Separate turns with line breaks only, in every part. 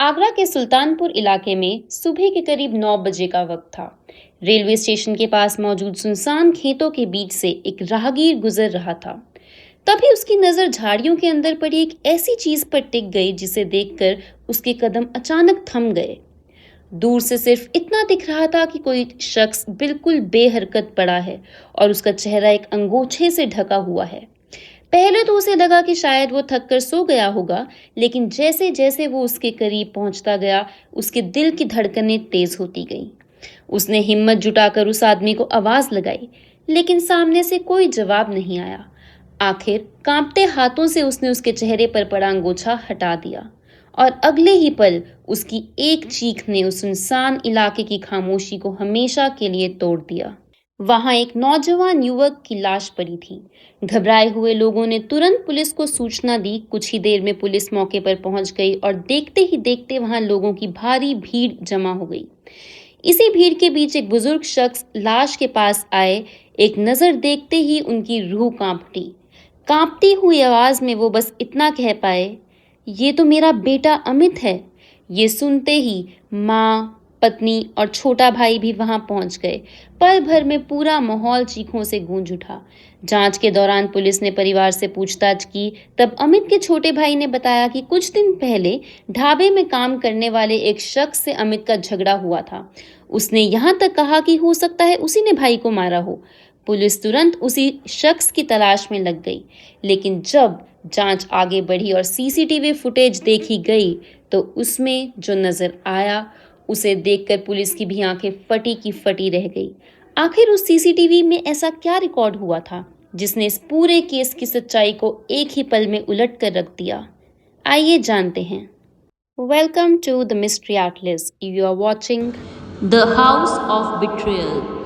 आगरा के सुल्तानपुर इलाके में सुबह के करीब 9 बजे का वक्त था। रेलवे स्टेशन के पास मौजूद सुनसान खेतों के बीच से एक राहगीर गुजर रहा था। तभी उसकी नजर झाड़ियों के अंदर पड़ी एक ऐसी चीज पर टिक गई जिसे देखकर उसके कदम अचानक थम गए। दूर से सिर्फ इतना दिख रहा था कि कोई शख्स बिल्कुल बेहरकत पड़ा है और उसका चेहरा एक अंगोछे से ढका हुआ है। पहले तो उसे लगा कि शायद वो थक कर सो गया होगा, लेकिन जैसे जैसे वो उसके करीब पहुंचता गया, उसके दिल की धड़कनें तेज होती गईं। उसने हिम्मत जुटाकर उस आदमी को आवाज लगाई, लेकिन सामने से कोई जवाब नहीं आया। आखिर कांपते हाथों से उसने उसके चेहरे पर पड़ा अंगोछा हटा दिया और अगले ही पल उसकी एक चीख ने उस सुनसान इलाके की खामोशी को हमेशा के लिए तोड़ दिया। वहां एक नौजवान युवक की लाश पड़ी थी। घबराए हुए लोगों ने तुरंत पुलिस को सूचना दी। कुछ ही देर में पुलिस मौके पर पहुंच गई और देखते ही देखते वहां लोगों की भारी भीड़ जमा हो गई। इसी भीड़ के बीच एक बुजुर्ग शख्स लाश के पास आए। एक नजर देखते ही उनकी रूह कांप उठी। कांपती हुई आवाज में वो बस इतना कह पाए, ये तो मेरा बेटा अमित है। ये सुनते ही माँ, पत्नी और छोटा भाई भी वहां पहुंच गए। पल भर में पूरा माहौल चीखों से गूंज उठा। जांच के दौरान पुलिस ने परिवार से पूछताछ की। तब अमित के छोटे भाई ने बताया कि कुछ दिन पहले ढाबे में काम करने वाले एक शख्स से अमित का झगड़ा हुआ था। उसने यहाँ तक कहा कि हो सकता है उसी ने भाई को मारा हो। पुलिस तुरंत उसी शख्स की तलाश में लग गई, लेकिन जब जांच आगे बढ़ी और सीसीटीवी फुटेज देखी गई, तो उसमें जो नजर आया उसे देखकर पुलिस की भी आंखें फटी की फटी रह गई। आखिर उस सीसीटीवी में ऐसा क्या रिकॉर्ड हुआ था जिसने इस पूरे केस की सच्चाई को एक ही पल में उलट कर रख दिया? आइए जानते हैं। Welcome to the mystery artlist. You are watching the house of betrayal.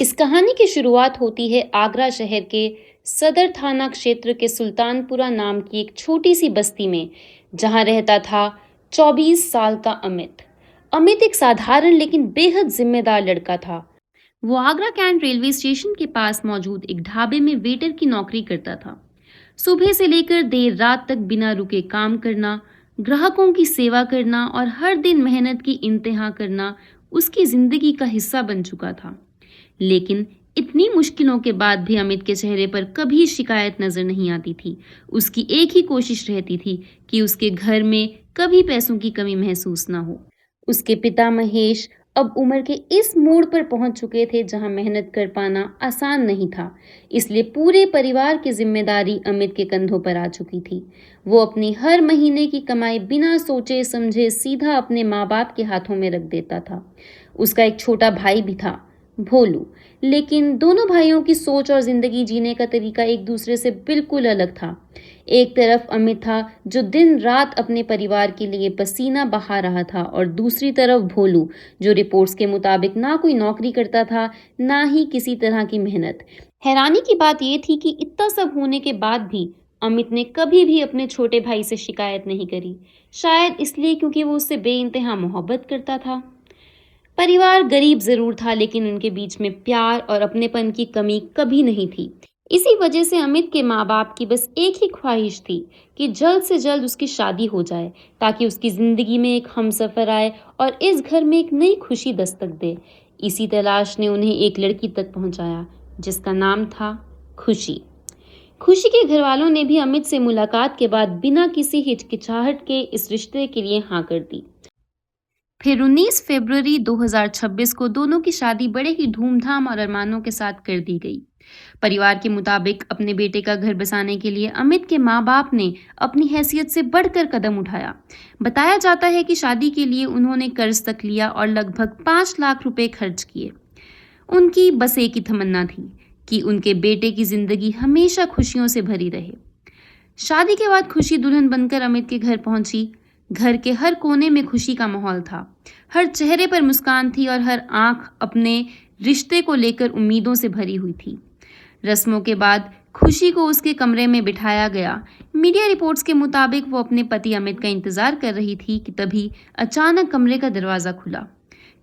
इस कहानी की शुरुआत होती है आगरा शहर के सदर थाना क्षेत्र के सुल्तानपुरा नाम की एक छोटी सी बस्ती में, जहां रहता था 24 साल का अमित। अमित एक साधारण लेकिन बेहद जिम्मेदार लड़का था। वो आगरा कैंट रेलवे स्टेशन के पास मौजूद एक ढाबे में वेटर की नौकरी करता था। सुबह से लेकर देर रात तक बिना रुके काम करना, ग्राहकों की सेवा करना और हर दिन मेहनत की इंतहा करना उसकी जिंदगी का हिस्सा बन चुका था। लेकिन इतनी मुश्किलों के बाद भी अमित के चेहरे पर कभी शिकायत नजर नहीं आती थी। उसकी एक ही कोशिश रहती थी कि उसके घर में कभी पैसों की कमी महसूस ना हो। उसके पिता महेश अब उम्र के इस मोड़ पर पहुंच चुके थे जहां मेहनत कर पाना आसान नहीं था, इसलिए पूरे परिवार की जिम्मेदारी अमित के कंधों पर आ चुकी थी। वो अपनी हर महीने की कमाई बिना सोचे समझे सीधा अपने माँ बाप के हाथों में रख देता था। उसका एक छोटा भाई भी था, भोलू, लेकिन दोनों भाइयों की सोच और जिंदगी जीने का तरीका एक दूसरे से बिल्कुल अलग था। एक तरफ अमित था जो दिन रात अपने परिवार के लिए पसीना बहा रहा था, और दूसरी तरफ भोलू जो रिपोर्ट्स के मुताबिक ना कोई नौकरी करता था, ना ही किसी तरह की मेहनत। हैरानी की बात यह थी कि इतना सब होने के बाद भी अमित ने कभी भी अपने छोटे भाई से शिकायत नहीं करी। शायद इसलिए क्योंकि वो उससे बेइंतहा मोहब्बत करता था। परिवार गरीब जरूर था, लेकिन उनके बीच में प्यार और अपनेपन की कमी कभी नहीं थी। इसी वजह से अमित के माँ बाप की बस एक ही ख्वाहिश थी कि जल्द से जल्द उसकी शादी हो जाए, ताकि उसकी जिंदगी में एक हमसफर आए और इस घर में एक नई खुशी दस्तक दे। इसी तलाश ने उन्हें एक लड़की तक पहुंचाया जिसका नाम था खुशी। खुशी के घर वालों ने भी अमित से मुलाकात के बाद बिना किसी हिचकिचाहट के इस रिश्ते के लिए हाँ कर दी। फिर 19 फरवरी 2026 को दोनों की शादी बड़े ही धूमधाम और अरमानों के साथ कर दी गई। परिवार के मुताबिक अपने बेटे का घर बसाने के लिए अमित के माँ बाप ने अपनी हैसियत से बढ़कर कदम उठाया। बताया जाता है कि शादी के लिए उन्होंने कर्ज तक लिया और लगभग 5 लाख रुपए खर्च किए। उनकी बस एक ही तमन्ना थी कि उनके बेटे की जिंदगी हमेशा खुशियों से भरी रहे। शादी के बाद खुशी दुल्हन बनकर अमित के घर पहुंची। घर के हर कोने में खुशी का माहौल था। हर चेहरे पर मुस्कान थी और हर आंख अपने रिश्ते को लेकर उम्मीदों से भरी हुई थी। रस्मों के बाद खुशी को उसके कमरे में बिठाया गया। मीडिया रिपोर्ट्स के मुताबिक वो अपने पति अमित का इंतजार कर रही थी कि तभी अचानक कमरे का दरवाजा खुला।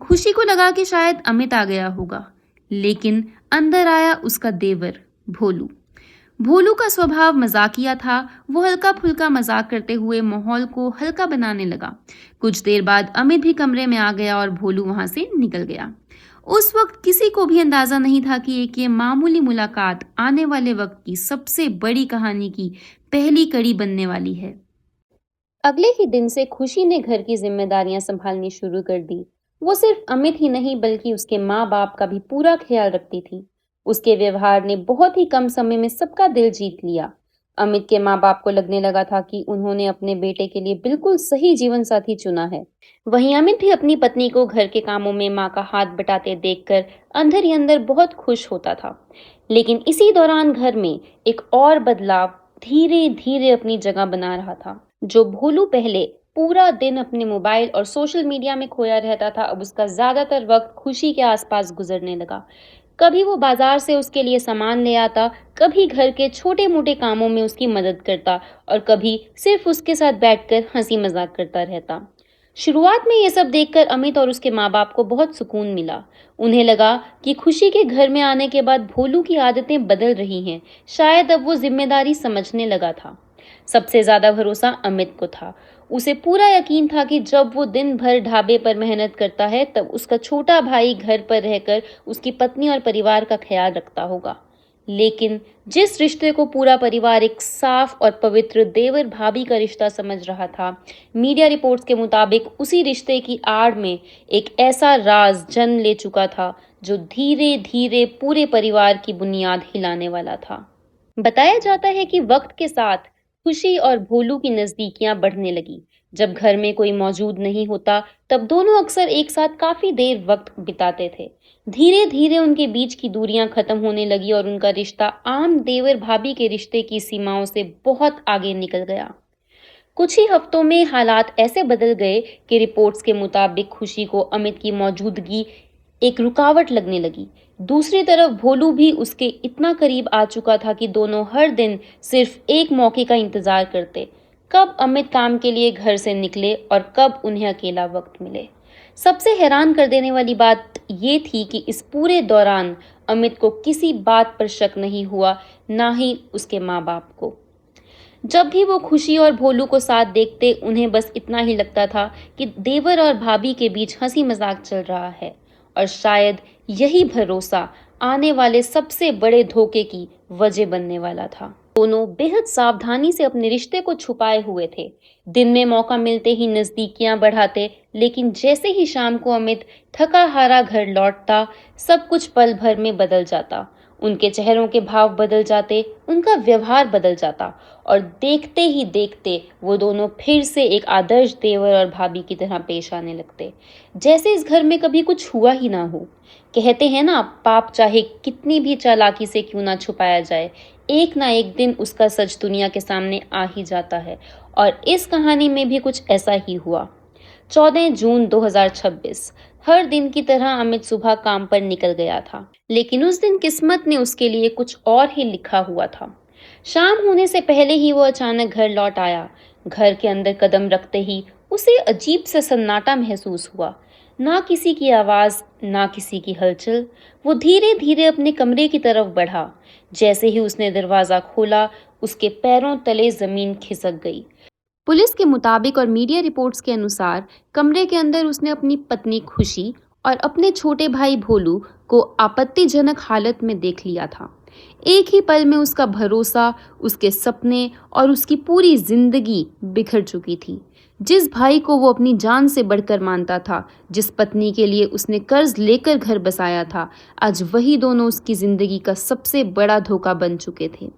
खुशी को लगा कि शायद अमित आ गया होगा, लेकिन अंदर आया उसका देवर भोलू। भोलू का स्वभाव मजाकिया था। वो हल्का फुल्का मजाक करते हुए माहौल को हल्का बनाने लगा। कुछ देर बाद अमित भी कमरे में आ गया और भोलू वहां से निकल गया। उस वक्त किसी को भी अंदाजा नहीं था कि एक ये मामूली मुलाकात आने वाले वक्त की सबसे बड़ी कहानी की पहली कड़ी बनने वाली है। अगले ही दिन से खुशी ने घर की जिम्मेदारियां संभालनी शुरू कर दी। वो सिर्फ अमित ही नहीं बल्कि उसके माँ बाप का भी पूरा ख्याल रखती थी। उसके व्यवहार ने बहुत ही कम समय में सबका दिल जीत लिया। अमित के माँ बाप को लगने लगा था कि उन्होंने अपने बेटे के लिए बिल्कुल सही जीवन साथी चुना है। वहीं अमित भी अपनी पत्नी को घर के कामों में माँ का हाथ बटाते देखकर अंदर ही अंदर बहुत खुश होता था। लेकिन इसी दौरान घर में एक और बदलाव धीरे धीरे अपनी जगह बना रहा था। जो भोलू पहले पूरा दिन अपने मोबाइल और सोशल मीडिया में खोया रहता था, अब उसका ज्यादातर वक्त खुशी के आसपास गुजरने लगा। कभी वो बाजार से उसके लिए सामान ले आता, कभी घर के छोटे मोटे कामों में उसकी मदद करता और कभी सिर्फ उसके साथ बैठकर हंसी मजाक करता रहता। शुरुआत में ये सब देखकर अमित और उसके माँ बाप को बहुत सुकून मिला। उन्हें लगा कि खुशी के घर में आने के बाद भोलू की आदतें बदल रही हैं। शायद अब वो जिम्मेदारी समझने लगा था। सबसे ज्यादा भरोसा अमित को था। उसे पूरा यकीन था कि जब वो दिन भर ढाबे पर मेहनत करता है तब उसका छोटा भाई घर पर रहकर उसकी पत्नी और परिवार का ख्याल रखता होगा। लेकिन जिस रिश्ते को पूरा परिवार एक साफ और पवित्र देवर भाभी का रिश्ता समझ रहा था, मीडिया रिपोर्ट्स के मुताबिक उसी रिश्ते की आड़ में एक ऐसा राज जन्म ले चुका था जो धीरे धीरे पूरे परिवार की बुनियाद हिलाने वाला था। बताया जाता है कि वक्त के साथ खुशी और भोलू की नजदीकियां बढ़ने लगी। जब घर में कोई मौजूद नहीं होता, तब दोनों अक्सर एक साथ काफी देर वक्त बिताते थे। धीरे धीरे उनके बीच की दूरियां खत्म होने लगी और उनका रिश्ता आम देवर भाभी के रिश्ते की सीमाओं से बहुत आगे निकल गया। कुछ ही हफ्तों में हालात ऐसे बदल गए कि रिपोर्ट्स के मुताबिक खुशी को अमित की मौजूदगी एक रुकावट लगने लगी। दूसरी तरफ भोलू भी उसके इतना करीब आ चुका था कि दोनों हर दिन सिर्फ एक मौके का इंतजार करते, कब अमित काम के लिए घर से निकले और कब उन्हें अकेला वक्त मिले। सबसे हैरान कर देने वाली बात ये थी कि इस पूरे दौरान अमित को किसी बात पर शक नहीं हुआ, ना ही उसके माँ बाप को। जब भी वो खुशी और भोलू को साथ देखते, उन्हें बस इतना ही लगता था कि देवर और भाभी के बीच हंसी मजाक चल रहा है और शायद यही भरोसा आने वाले सबसे बड़े धोखे की वजह बनने वाला था। दोनों बेहद सावधानी से अपने रिश्ते को छुपाए हुए थे। दिन में मौका मिलते ही नजदीकियां बढ़ाते, लेकिन जैसे ही शाम को अमित थका हारा घर लौटता, सब कुछ पल भर में बदल जाता। उनके चेहरों के भाव बदल जाते, उनका व्यवहार बदल जाता और देखते ही देखते वो दोनों फिर से एक आदर्श देवर और भाभी की तरह पेश आने लगते, जैसे इस घर में कभी कुछ हुआ ही ना हो। कहते हैं ना, पाप चाहे कितनी भी चालाकी से क्यों ना छुपाया जाए, एक ना एक दिन उसका सच दुनिया के सामने आ ही जाता है। और इस कहानी में भी कुछ ऐसा ही हुआ। 14 जून 2026 हर दिन की तरह अमित सुबह काम पर निकल गया था, लेकिन उस दिन किस्मत ने उसके लिए कुछ और ही लिखा हुआ था। शाम होने से पहले ही वो अचानक घर लौट आया। घर के अंदर कदम रखते ही उसे अजीब सा सन्नाटा महसूस हुआ। ना किसी की आवाज, ना किसी की हलचल। वो धीरे धीरे अपने कमरे की तरफ बढ़ा। जैसे ही उसने दरवाजा खोला, उसके पैरों तले जमीन खिसक गई। पुलिस के मुताबिक और मीडिया रिपोर्ट्स के अनुसार कमरे के अंदर उसने अपनी पत्नी खुशी और अपने छोटे भाई भोलू को आपत्तिजनक हालत में देख लिया था। एक ही पल में उसका भरोसा, उसके सपने और उसकी पूरी जिंदगी बिखर चुकी थी। जिस भाई को वो अपनी जान से बढ़कर मानता था, जिस पत्नी के लिए उसने कर्ज लेकर घर बसाया था, आज वही दोनों उसकी जिंदगी का सबसे बड़ा धोखा बन चुके थे।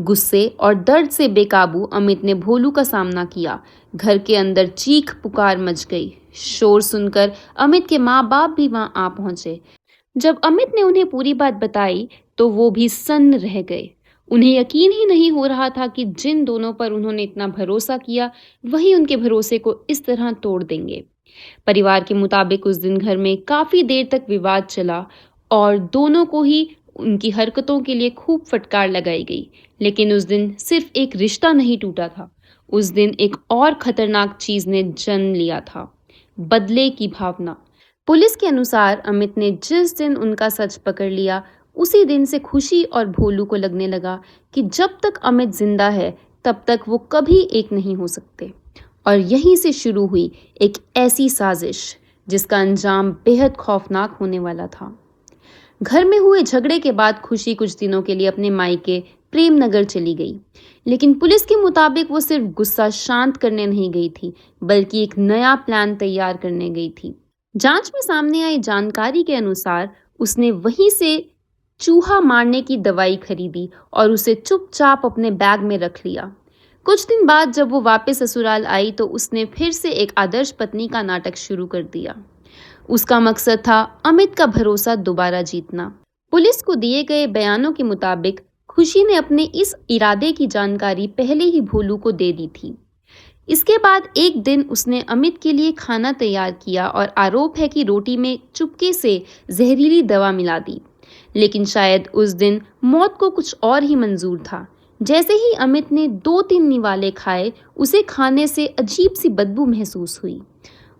गुस्से और दर्द से बेकाबू अमित ने भोलू का सामना किया। घर के अंदर चीख पुकार मच गई। शोर सुनकर अमित के माँ बाप भी वहां आ पहुंचे। जब अमित ने उन्हें पूरी बात बताई तो वो भी सन्न रह गए। उन्हें यकीन ही नहीं हो रहा था कि जिन दोनों पर उन्होंने इतना भरोसा किया, वही उनके भरोसे को इस तरह तोड़ देंगे। परिवार के मुताबिक उस दिन घर में काफी देर तक विवाद चला और दोनों को ही उनकी हरकतों के लिए खूब फटकार लगाई गई। लेकिन उस दिन सिर्फ एक रिश्ता नहीं टूटा था, उस दिन एक और खतरनाक चीज ने जन्म लिया था, बदले की भावना। पुलिस के अनुसार अमित ने जिस दिन उनका सच पकड़ लिया, उसी दिन से खुशी और भोलू को लगने लगा कि जब तक अमित जिंदा है तब तक वो कभी एक नहीं हो सकते। और यहीं से शुरू हुई एक ऐसी साजिश जिसका अंजाम बेहद खौफनाक होने वाला था। घर में हुए झगड़े के बाद खुशी कुछ दिनों के लिए अपने मायके प्रेमनगर चली गई, लेकिन पुलिस के मुताबिक वो सिर्फ गुस्सा शांत करने नहीं गई थी, बल्कि एक नया प्लान तैयार करने गई थी। जांच में सामने आई जानकारी के अनुसार उसने वहीं से चूहा मारने की दवाई खरीदी और उसे चुपचाप अपने बैग में रख लिया। कुछ दिन बाद जब वो वापस ससुराल आई तो उसने फिर से एक आदर्श पत्नी का नाटक शुरू कर दिया। उसका मकसद था अमित का भरोसा दोबारा जीतना। पुलिस को दिए गए बयानों के मुताबिक खुशी ने अपने इस इरादे की जानकारी पहले ही भोलू को दे दी थी। इसके बाद एक दिन उसने अमित के लिए खाना तैयार किया और आरोप है कि रोटी में चुपके से जहरीली दवा मिला दी। लेकिन शायद उस दिन मौत को कुछ और ही मंजूर था। जैसे ही अमित ने 2-3 निवाले खाए, उसे खाने से अजीब सी बदबू महसूस हुई।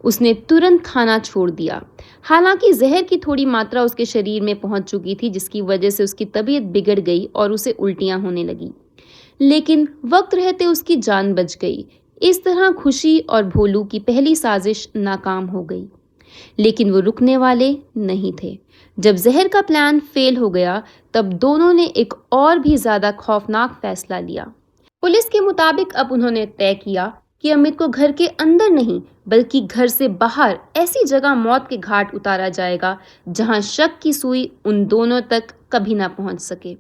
उसने तुरंत खाना छोड़ दिया। हालांकि जहर की थोड़ी मात्रा उसके शरीर में पहुंच चुकी थी, जिसकी वजह से उसकी तबीयत बिगड़ गई और उसे उल्टियां होने लगी। लेकिन वक्त रहते उसकी जान बच गई। इस तरह खुशी और भोलू की पहली साजिश नाकाम हो गई। लेकिन वो रुकने वाले नहीं थे। जब जहर का प्लान फेल हो गया, तब दोनों ने एक और भी ज्यादा खौफनाक फैसला लिया। पुलिस के मुताबिक अब उन्होंने तय किया कि अमित को घर के अंदर नहीं, बल्कि घर से बाहर ऐसी जगह मौत के घाट उतारा जाएगा जहां शक की सुई उन दोनों तक कभी ना पहुंच सके।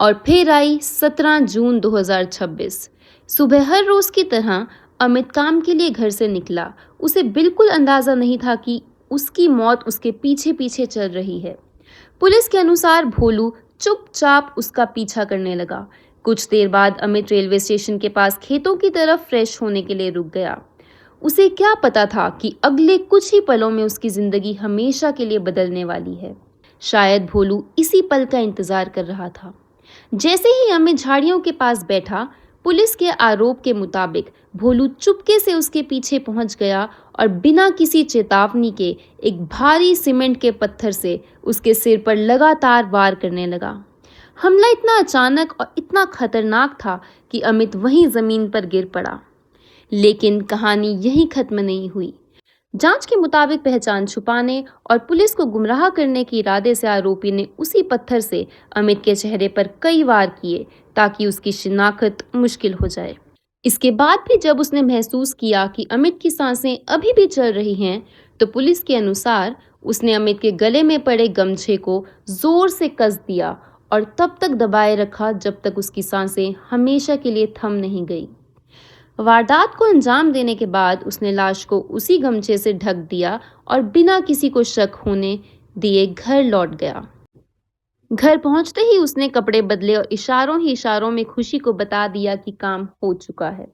और फिर आई 17 जून 2026। सुबह हर रोज की तरह अमित काम के लिए घर से निकला। उसे बिल्कुल अंदाजा नहीं था कि उसकी मौत उसके पीछे पीछे चल रही है। पुलिस के अनुसार भोलू चुपचाप उसका पीछा करने लगा। कुछ देर बाद अमित रेलवे स्टेशन के पास खेतों की तरफ फ्रेश होने के लिए रुक गया। उसे क्या पता था कि अगले कुछ ही पलों में उसकी जिंदगी हमेशा के लिए बदलने वाली है। शायद भोलू इसी पल का इंतजार कर रहा था। जैसे ही अमित झाड़ियों के पास बैठा, पुलिस के आरोप के मुताबिक भोलू चुपके से उसके पीछे पहुंच गया और बिना किसी चेतावनी के एक भारी सीमेंट के पत्थर से उसके सिर पर लगातार वार करने लगा। हमला इतना अचानक और इतना खतरनाक था कि अमित वहीं जमीन पर गिर पड़ा। लेकिन कहानी यहीं खत्म नहीं हुई। जांच के मुताबिक पहचान छुपाने और पुलिस को गुमराह करने के इरादे से आरोपी ने उसी पत्थर से अमित के चेहरे पर कई वार किए ताकि उसकी शिनाख्त मुश्किल हो जाए। इसके बाद भी जब उसने महसूस किया कि अमित की सांसें अभी भी चल रही हैं, तो पुलिस के अनुसार उसने अमित के गले में पड़े गमछे को जोर से कस दिया और तब तक दबाए रखा जब तक उसकी सांसें हमेशा के लिए थम नहीं गई। वारदात को अंजाम देने के बाद उसने लाश को उसी गमछे से ढक दिया और बिना किसी को शक होने दिए घर लौट गया। घर पहुंचते ही उसने कपड़े बदले और इशारों ही इशारों में खुशी को बता दिया कि काम हो चुका है।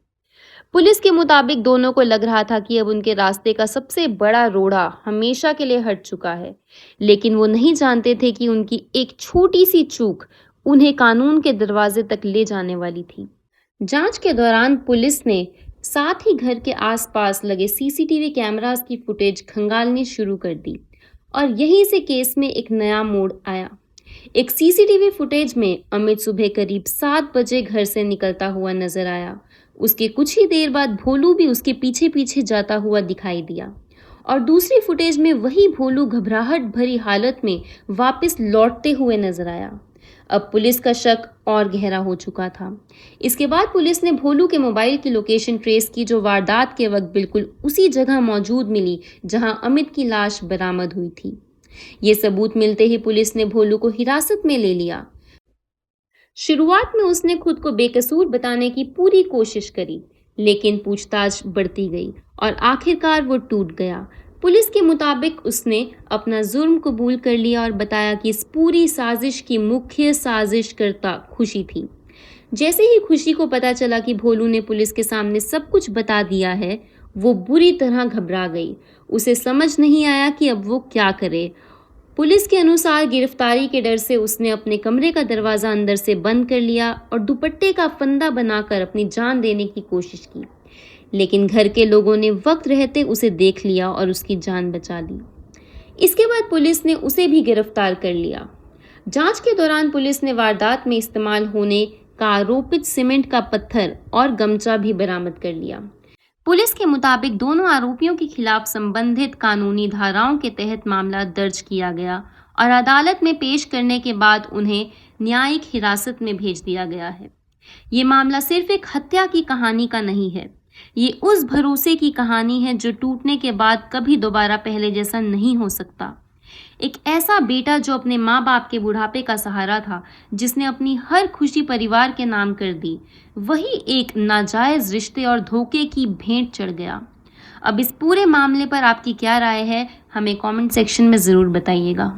पुलिस के मुताबिक दोनों को लग रहा था कि अब उनके रास्ते का सबसे बड़ा रोड़ा हमेशा के लिए हट चुका है, लेकिन वो नहीं जानते थे कि उनकी एक छोटी सी चूक उन्हें कानून के दरवाजे तक ले जाने वाली थी। जांच के दौरान पुलिस ने साथ ही घर के आसपास लगे सीसीटीवी कैमरास की फुटेज खंगालनी शुरू कर दी और यहीं से केस में एक नया मोड़ आया। एक सीसीटीवी फुटेज में अमित सुबह करीब 7 बजे घर से निकलता हुआ नजर आया। उसके कुछ ही देर बाद भोलू भी उसके पीछे पीछे जाता हुआ दिखाई दिया और दूसरी फुटेज में वही भोलू घबराहट भरी हालत में वापस लौटते हुए नजर आया। अब पुलिस का शक और गहरा हो चुका था। इसके बाद पुलिस ने भोलू के मोबाइल की लोकेशन ट्रेस की, जो वारदात के वक्त बिल्कुल उसी जगह मौजूद मिली जहां अमित की लाश बरामद हुई थी। ये सबूत मिलते ही पुलिस ने भोलू को हिरासत में ले लिया। शुरुआत में उसने खुद को बेकसूर बताने की पूरी कोशिश करी, लेकिन पूछताछ बढ़ती गई और आखिरकार वो टूट गया। पुलिस के मुताबिक उसने अपना जुर्म कबूल कर लिया और बताया कि इस पूरी साजिश की मुख्य साजिशकर्ता खुशी थी। जैसे ही खुशी को पता चला कि भोलू ने पुलिस के सामने सब कुछ बता दिया है, वो बुरी तरह घबरा गई। उसे समझ नहीं आया कि अब वो क्या करे। पुलिस के अनुसार गिरफ्तारी के डर से उसने अपने कमरे का दरवाजा अंदर से बंद कर लिया और दुपट्टे का फंदा बनाकर अपनी जान देने की कोशिश की। लेकिन घर के लोगों ने वक्त रहते उसे देख लिया और उसकी जान बचा ली। इसके बाद पुलिस ने उसे भी गिरफ्तार कर लिया। जांच के दौरान पुलिस ने वारदात में इस्तेमाल होने का आरोपित सीमेंट का पत्थर और गमछा भी बरामद कर लिया। पुलिस के मुताबिक दोनों आरोपियों के खिलाफ संबंधित कानूनी धाराओं के तहत मामला दर्ज किया गया और अदालत में पेश करने के बाद उन्हें न्यायिक हिरासत में भेज दिया गया है। ये मामला सिर्फ एक हत्या की कहानी का नहीं है, ये उस भरोसे की कहानी है जो टूटने के बाद कभी दोबारा पहले जैसा नहीं हो सकता। एक ऐसा बेटा जो अपने माँ बाप के बुढ़ापे का सहारा था, जिसने अपनी हर खुशी परिवार के नाम कर दी, वही एक नाजायज रिश्ते और धोखे की भेंट चढ़ गया। अब इस पूरे मामले पर आपकी क्या राय है, हमें कमेंट सेक्शन में ज़रूर बताइएगा।